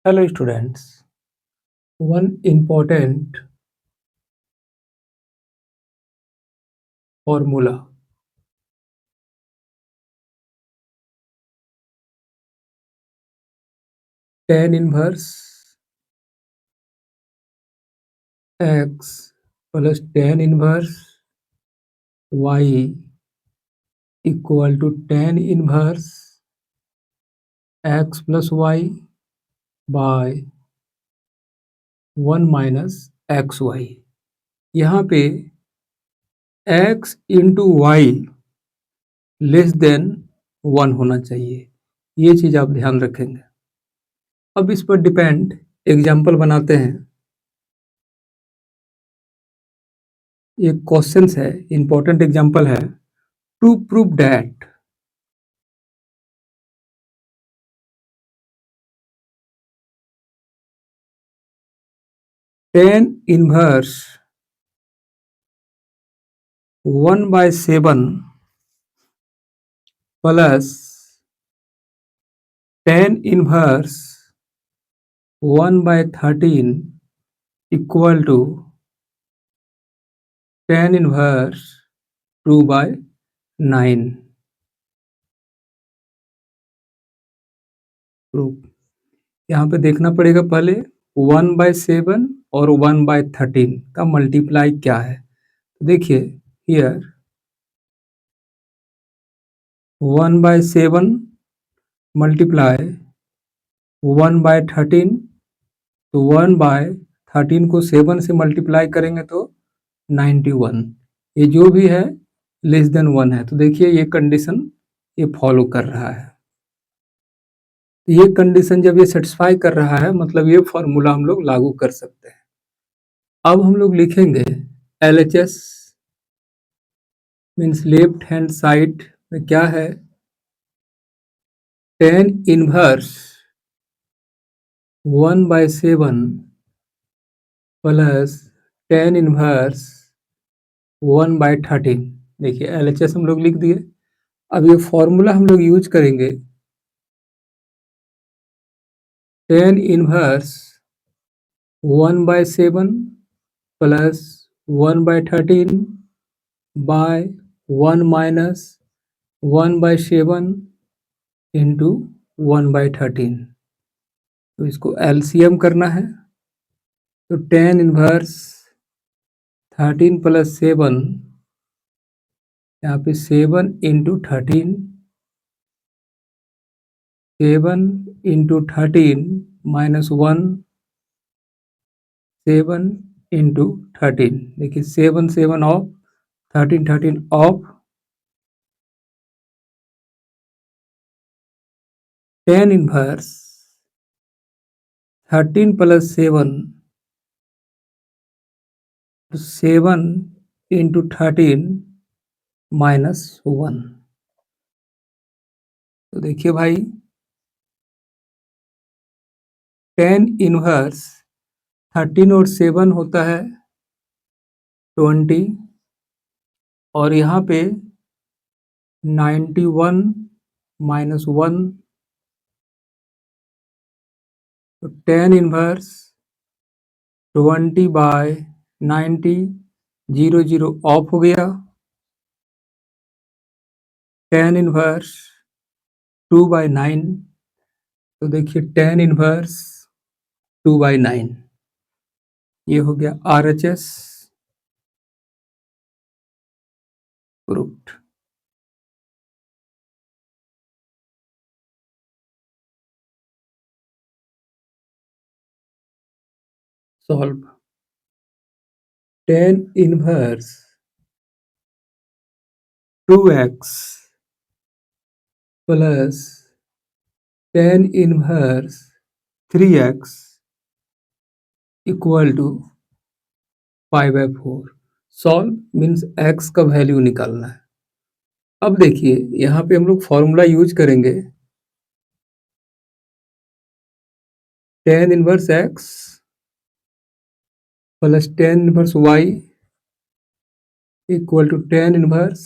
Hello students. One important formula. Tan inverse x plus tan inverse y equal to tan inverse x plus y by 1 minus xy. यहाँ पे x into y less than 1 होना चाहिए, ये चीज़ आप ध्यान रखेंगे। अब इस पर डिपेंड एग्जाम्पल बनाते हैं। ये क्वेश्चन है, इंपॉर्टेंट एग्जाम्पल है। To prove that tan inverse 1/7 plus tan inverse 1/13 equal to tan inverse 2/9 proof. यहाँ पे देखना पड़ेगा पहले 1/7 और 1/13 का मल्टीप्लाई क्या है। देखिए हियर 1/7 मल्टीप्लाई 1/13, तो 1/13 को 7 से मल्टीप्लाई करेंगे तो 91। ये जो भी है लेस देन 1 है, तो देखिए ये कंडीशन ये फॉलो कर रहा है। ये कंडीशन जब ये सेटिस्फाई कर रहा है, मतलब ये फॉर्मूला हम लोग लागू कर सकते हैं। अब हम लोग लिखेंगे LHS means left hand side में क्या है, tan inverse 1/7 plus tan inverse 1/13। देखिए LHS हम लोग लिख दिए। अब ये फॉर्मूला हम लोग यूज करेंगे tan inverse 1/7 plus 1/13 by 1 minus 1/7 into 1/13। तो इसको एलसीएम करना है, तो tan इनवर्स 13 प्लस 7, यहाँ पे 7 इंटू 13, 7 इंटू 13 माइनस 1, 7 इंटू 13। देखिए 7 7 of, 13 13 of, tan inverse 13 plus 7, 7 into 13 minus 1। तो देखिए भाई tan इनवर्स 13 और 7 होता है 20, और यहाँ पे 91 माइनस 1, तो tan इनवर्स 20/90, 0 0 ऑफ हो गया, tan इनवर्स 2/9। तो देखिए tan इनवर्स 2/9, ये हो गया RHS proofed. Solve tan inverse 2x plus tan inverse 3x equal to 5/4। Solve means x का वैल्यू निकालना है। अब देखिए यहाँ पे हम लोग फॉर्मूला यूज करेंगे tan inverse x plus tan inverse y equal to tan inverse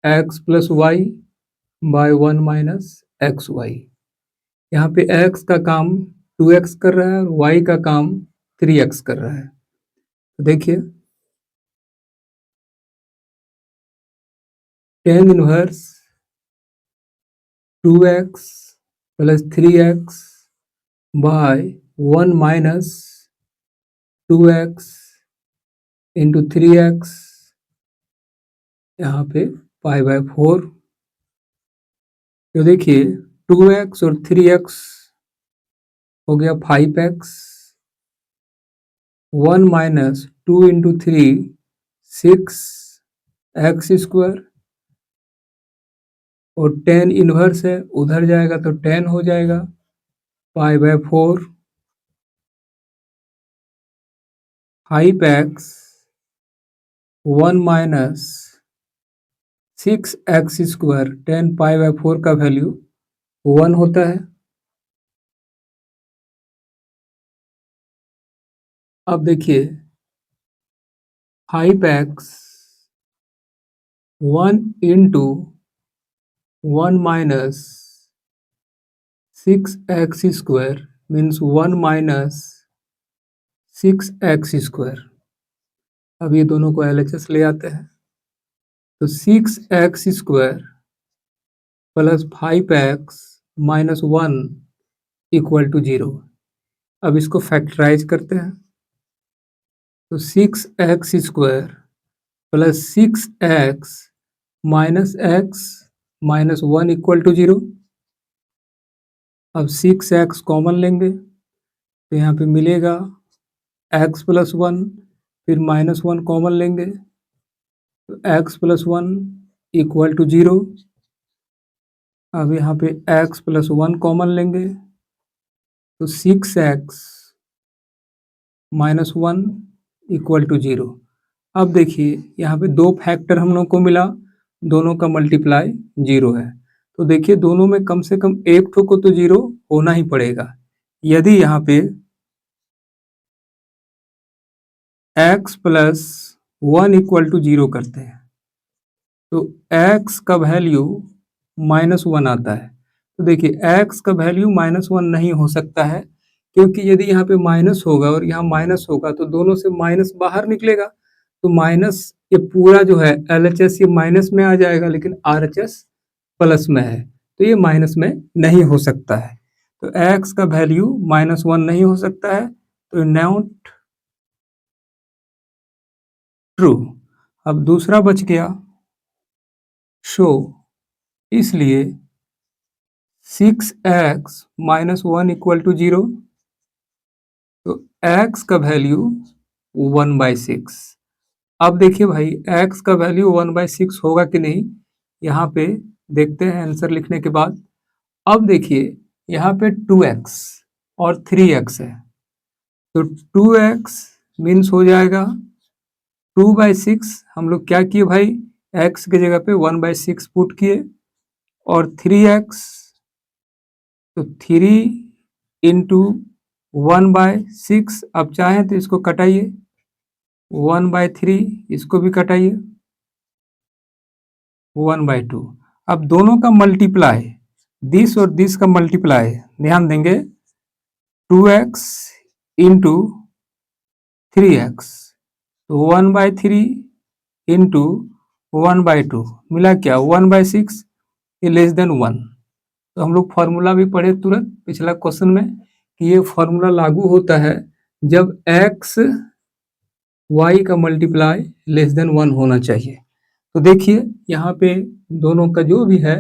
x plus y by 1 minus xy। यहाँ पे x का काम 2x कर रहा है और y का काम 3x कर रहा है। तो देखिए tan inverse 2x plus 3x by 1 minus 2x into 3x यहाँ पे पाई बाय 4। तो देखिए 2x और 3x हो गया 5x, 1 minus 2 into 3 6x square और tan इनवर्स है उधर जाएगा तो tan हो जाएगा pi by 4। 5x 1 minus 6x square tan pi by 4 का वैल्यू 1 होता है। अब देखिए 5x 1 into 1 minus 6x square means 1 minus 6x square. अब ये दोनों को LHS ले आते हैं तो 6x square plus 5x minus 1 equal to 0। अब इसको फैक्टराइज करते हैं तो 6x square plus 6x minus x minus 1 equal to 0। अब 6x कॉमन लेंगे तो यहाँ पे मिलेगा x प्लस 1, फिर माइनस 1 कॉमन लेंगे तो x प्लस 1 इक्वल टू 0। अब यहाँ पे x प्लस 1 कॉमन लेंगे तो 6x माइनस 1 इक्वल टू 0। अब देखिए यहाँ पे दो फैक्टर हम लोग को मिला, दोनों का मल्टीप्लाई 0 है तो देखिए दोनों में कम से कम एक ठो को तो 0 होना ही पड़ेगा। यदि यहाँ पे x प्लस 1 इक्वल टू 0 करते हैं तो x का वैल्यू माइनस 1 आता है। तो देखिए x का वैल्यू माइनस 1 नहीं हो सकता है क्योंकि यदि यहाँ पे माइनस होगा और यहाँ माइनस होगा तो दोनों से माइनस बाहर निकलेगा तो माइनस ये पूरा जो है LHS ये माइनस में आ जाएगा लेकिन RHS प्लस में है तो ये माइनस में नहीं हो सकता है। तो x का वैल्यू माइनस 1 नहीं हो सकता है तो नॉट ट्रू। अब दूसरा बच गया शो, इसलिए 6x माइनस 1 इक्वल टू 0 तो x का वैल्यू 1/6। अब देखिए भाई x का वैल्यू 1/6 होगा कि नहीं, यहाँ पे देखते हैं आंसर लिखने के बाद। अब देखिए यहाँ पे 2x और 3x है तो 2x मीन्स हो जाएगा 2/6। हम लोग क्या किए भाई x की जगह पे 1/6 पुट किए और 3x तो 3 इंटू 1/6। अब चाहें तो इसको कटाइए 1/3, इसको भी कटाइए 1/2। अब दोनों का मल्टीप्लाई दिस और दिस का मल्टीप्लाई ध्यान देंगे 2x इंटू 3x तो 1/3 इंटू 1/2 मिला क्या 1/6 ये लेस देन 1। तो हम लोग फॉर्मूला भी पढ़े तुरंत पिछला क्वेश्चन में कि ये फॉर्मूला लागू होता है जब x y का मल्टीप्लाई लेस देन 1 होना चाहिए। तो देखिए यहाँ पे दोनों का जो भी है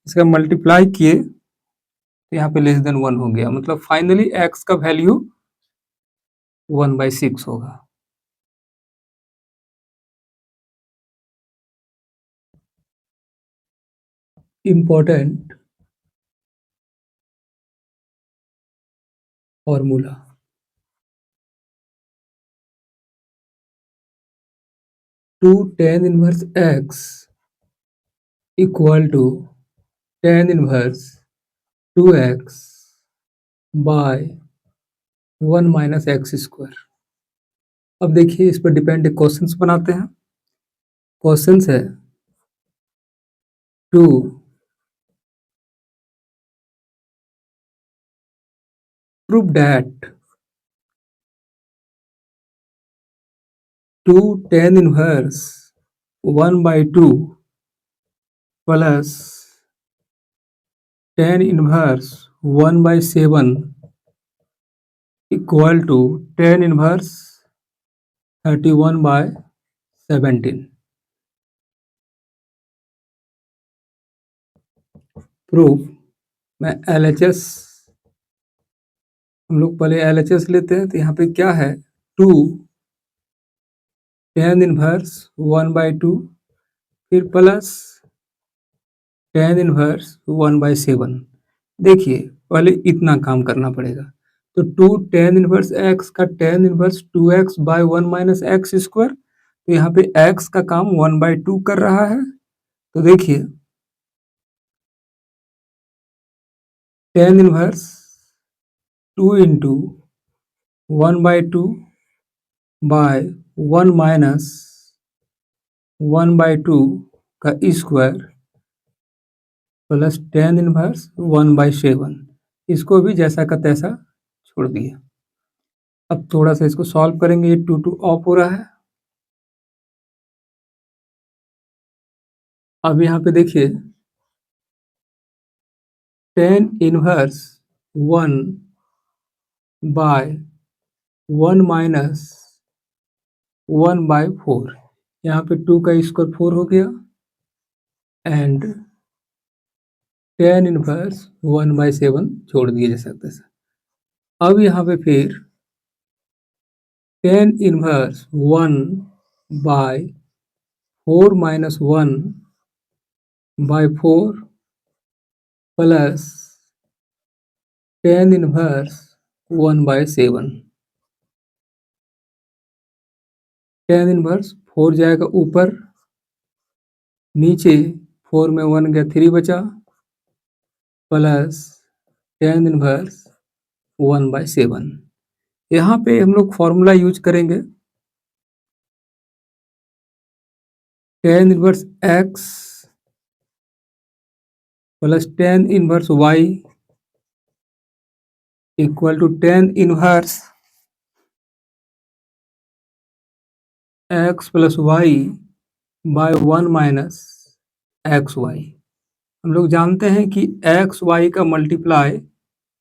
इसका मल्टीप्लाई किए तो यहाँ पे लेस देन 1 हो गया, मतलब फाइनली x का वैल्यू 1/6 होगा। Important formula 2 tan inverse x equal to tan inverse 2x by 1 minus x square. अब देखिए इस पर डिपेंड क्वेश्चंस बनाते हैं। क्वेश्चंस है 2 Prove that 2 tan inverse 1 by 2 plus tan inverse 1 by 7 equal to tan inverse 31 by 17. Proof मैं LHS, हम लोग पहले LHS लेते हैं, तो यहाँ पे क्या है, 2 tan इनवर्स 1 by 2 फिर प्लस tan इनवर्स 1 by 7। देखिए पहले इतना काम करना पड़ेगा, तो 2 tan इनवर्स x का tan inverse 2x by 1 minus x square, तो यहाँ पे x का काम 1 by 2 कर रहा है। तो देखिए tan inverse 2 into 1 by 2 by 1 minus 1 by 2 का square plus tan inverse 1 by 7, इसको भी जैसा का तैसा छोड़ दिए। अब थोड़ा सा इसको सॉल्व करेंगे, ये 2 2 ऑफ हो रहा है। अब यहाँ पे देखिए tan inverse 1 by 1 minus 1 by 4, यहाँ पे 2 का स्क्वायर 4 हो गया एंड tan इनवर्स 1 बाय 7 छोड़ दिए जैसा तैसा। अब यहाँ पे फिर tan inverse 1 by 4 minus 1 by 4 plus tan inverse 1 by 7। tan inverse 4 जाएगा ऊपर, नीचे 4 में 1 गया 3 बचा प्लस tan इनवर्स 1 बाय 7। यहाँ पे हम लोग फॉर्मूला यूज करेंगे, tan inverse x plus tan inverse y equal to tan inverse x plus y by 1 minus x y. हम लोग जानते हैं कि एक्स वाई का मल्टीप्लाई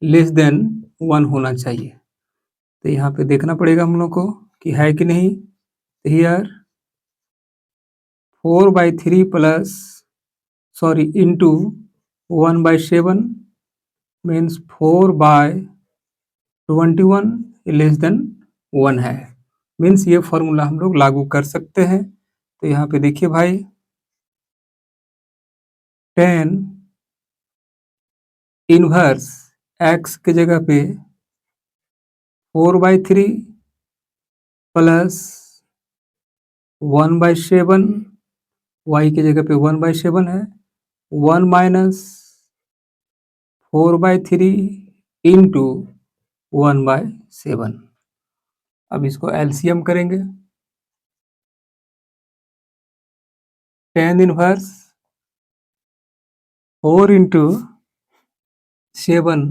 लेस देन 1 होना चाहिए, तो यहाँ पे देखना पड़ेगा हम लोग को कि है कि नहीं। Here 4 by 3 plus sorry into 1 by 7 means 4 by 21 less than 1 है, मीन्स ये फॉर्मूला हम लोग लागू कर सकते हैं। तो यहाँ पे देखिए भाई tan इनवर्स x के जगह पे 4 बाई 3 प्लस 1 बाई 7, y की जगह पे 1 बाई 7 है, 1 माइनस 4 बाई 3 इंटू 1 बाई 7। अब इसको एलसीएम करेंगे, tan inverse 4 into 7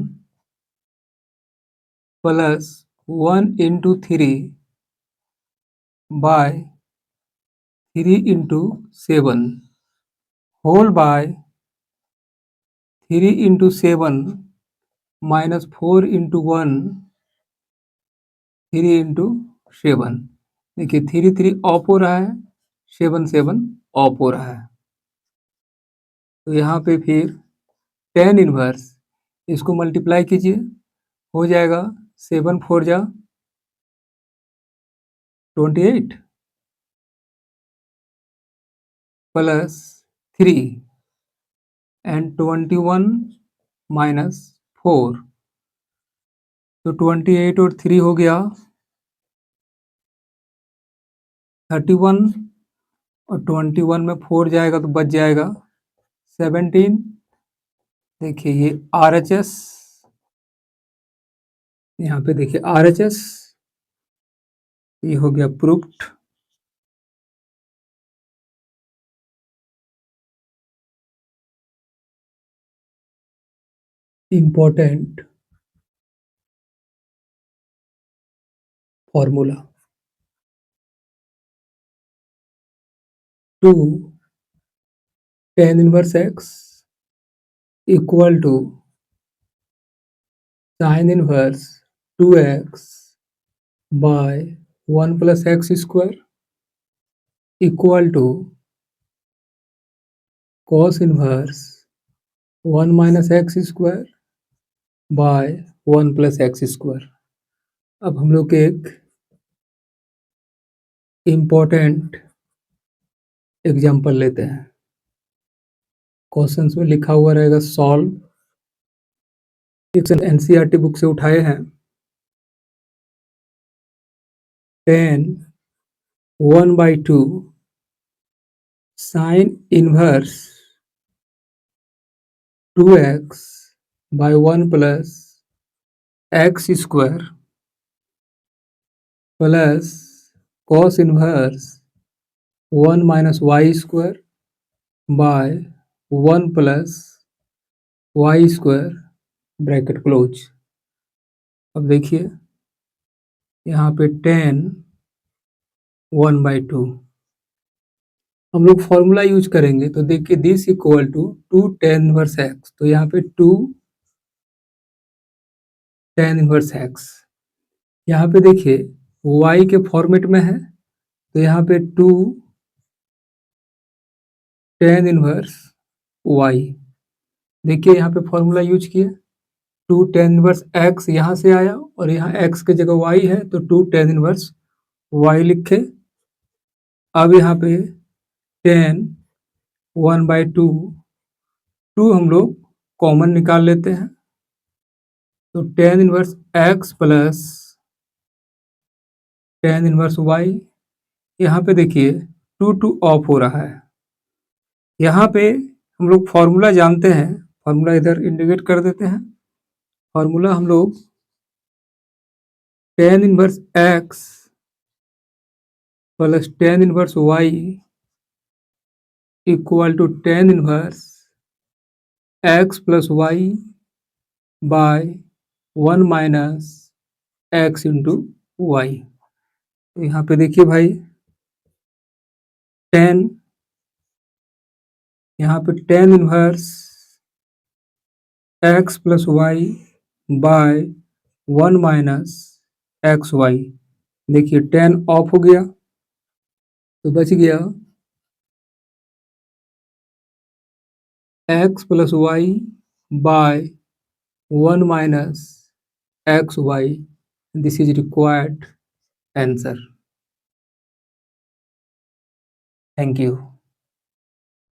plus 1 into 3 by 3 into 7 whole by 3 into 7 minus 4 into 1 3 into 7। देखिए 3 3 ऑफ हो रहा है, 7 7 ऑफ हो रहा है, तो यहाँ पे फिर tan इनवर्स इसको मल्टीप्लाई कीजिए, हो जाएगा 7 4 जा 28 प्लस 3 एंड 21 माइनस 4, तो 28 और 3 हो गया 31 और 21 में 4 जाएगा तो बच जाएगा 17। देखिए ये RHS, यहाँ पे देखिए RHS, ये हो गया proofed. Important formula 2 tan inverse x equal to sin inverse 2x by 1 plus x square equal to cos inverse 1 minus x square by 1 plus x square। अब हम लोग एक इम्पोर्टेंट एग्जाम्पल लेते हैं। क्वेश्चंस में लिखा हुआ रहेगा सॉल्व। एनसीईआरटी बुक से उठाए हैं। tan 1/2 sin inverse 2x by 1 plus x square plus cos inverse 1 minus y square by 1 plus y square bracket close. अब देखिए यहाँ पे tan 1/2 हम लोग फॉर्मूला यूज करेंगे तो देखिए this equal to 2 tan inverse x, तो यहाँ पे 2 tan इनवर्स x। यहाँ पे देखिए y के फॉर्मेट में है तो यहाँ पे 2 tan इनवर्स y। देखिए यहाँ पे फॉर्मूला यूज किया 2 tan इनवर्स x यहाँ से आया और यहाँ x की जगह y है तो 2 tan इनवर्स y लिखे। अब यहाँ पे tan 1/2 2 हम लोग कॉमन निकाल लेते हैं तो tan inverse x plus tan inverse y। यहाँ पे देखिए 2 ऑफ हो रहा है। यहाँ पे हम लोग फॉर्मूला जानते हैं, फॉर्मूला इधर इंडिकेट कर देते हैं। फॉर्मूला हम लोग tan inverse x plus tan inverse y equal to tan inverse x plus y by 1 minus x into y. तो यहाँ पे देखिए भाई tan, यहाँ पे tan inverse x plus y by 1 minus x y. देखिए tan ऑफ हो गया तो बच गया x plus y by 1 minus x y. This is required answer. Thank you.